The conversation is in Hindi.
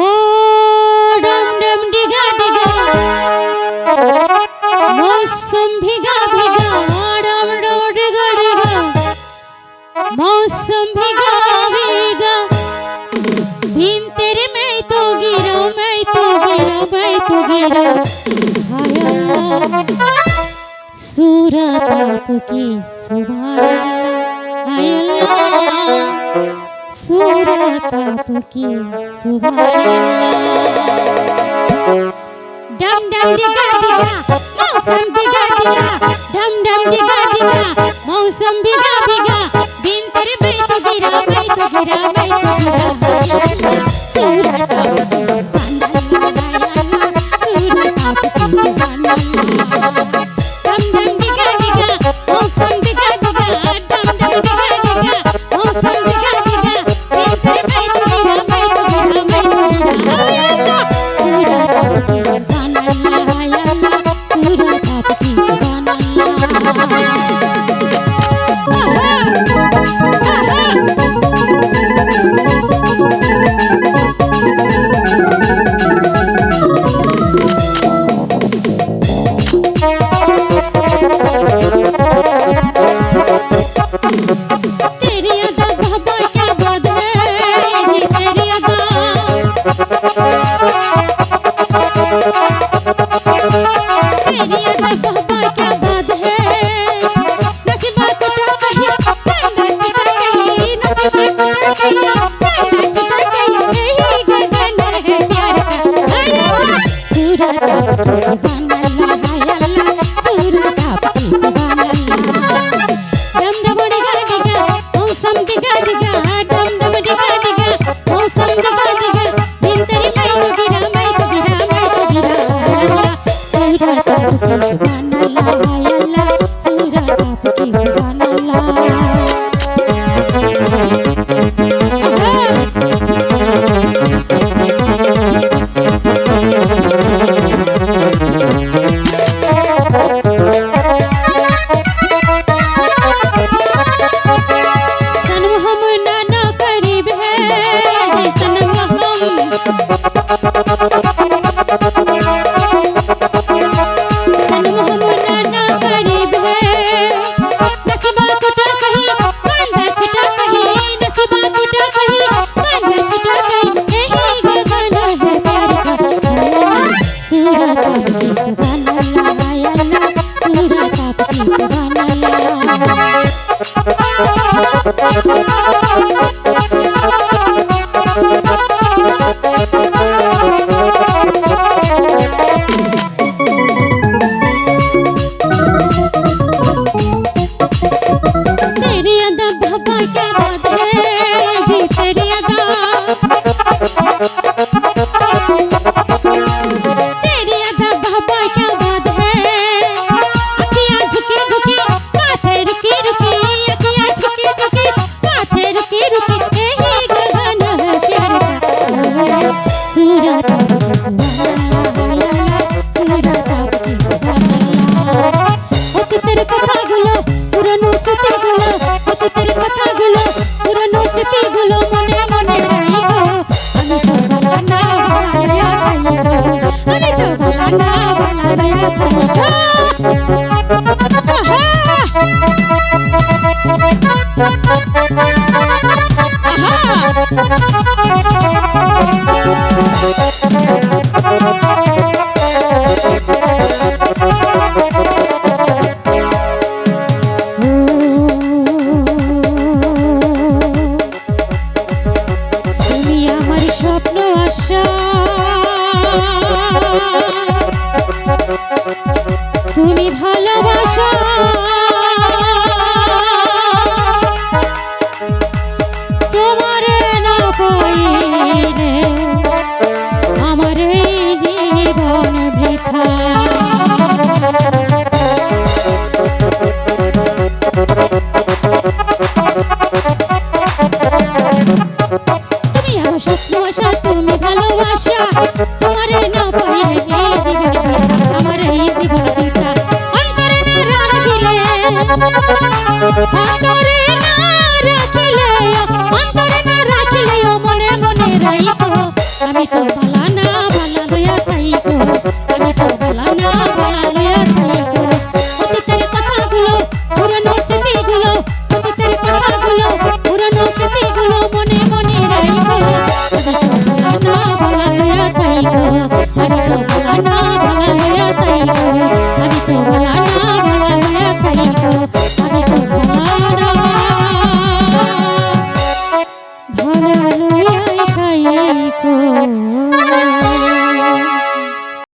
ও ডম ডম ডিগা ডিগা मौसम भीगा भीगा डम डम डिगा डिगा मौसम भीगा भीगा बिन तेरे मैं तो गिरा मैं तो गिरा मैं तो गिरा हाय अल्लाह सूरत आपकी सुभान अल्लाह हाय अल्लाह सूरत आपकी सुभान अल्लाह डम डम डिगा डिगा मौसम भीगा भीगा डम डम डिगा डिगा मौसम भीगा भीगा बिन तेरे मैं तो गिरा मैं तो गिरा मैं तो गिरा सूरत आपकी सुभान अल्लाह सूरत आपकी सुभान अल्लाह डम डम डिगा डिगा मौसम भीगा भीगा डम डम डिगा डिगा मौसम भीगा भीगा बिन तेरे मैं तो गिरा मैं तो गिरा मैं तो गिरा सूरत आपकी सुभान अल्लाह हाय अल्लाह सूरत आपकी सुभान तेरी अदा बाबा क्या बात है जी तेरी अदा तेरी अदा बाबा क्या बात है नसीबा टूटा कहीं पाना टूटा कहीं नसीबा टूटा कहीं पाना टूटा कहीं यही गगन है प्यार का सूरत आपकी सुभान अल्लाह हाय अल्लाह सूरत आपकी सुभान अल्लाह डम डम डिगा डिगा मौसम डिगा डिगा डम डम डिगा डिगा मौसम डिगा डिगा बिन तेरे मैं तो गिरा मैं तो गिरा मैं तो गिरा सूरत आपकी सुभान अल्लाह हाय अल्लाह सूरत आपकी सुभान अल्लाह सनम हम नाना करीब है जी सनम हम सनम हम नाना करीब है नसीबा टूटा कहीं पाना टूटा कहीं नसीबा टूटा कहीं पाना टूटा कहीं यही गगन है प्यार का सूरत आपकी सुभान अल्लाह हाय अल्लाह सूरत आपकी सुभान तेरी अदा बाबा क्या बात है जी तेरी अदा तेरी अदा बाबा क्या बात है अखियाँ झुकी झुकी माथे रुकी रुकी अखियाँ झुकी झुकी माथे रुकी रुकी यही गगन है प्यार का सूरत आपकी सुभान अल्लाह सूरत आपकी सुभान अल्लाह होती तेरे कथा गुलो पुरानो सती गुलो होती तेरे कथा गुलो पुरानो सती गुलो मने मने रही गो अने तो भला ना भला अने तो भला ना भला दया তুমি আমার স্বপ্ন আশা তুমি ভালোবাসা তোমারে না পাইলে আমার এই জীবন বৃথা তুমি আমার স্বপ্ন আশা তুমি ভালোবাসা তোমারে না পাইলে এই জীবন বৃথা আমার এই জীবন বৃথা অন্তরে না রাখিলে অন্তরে না রাখিলে আমি তো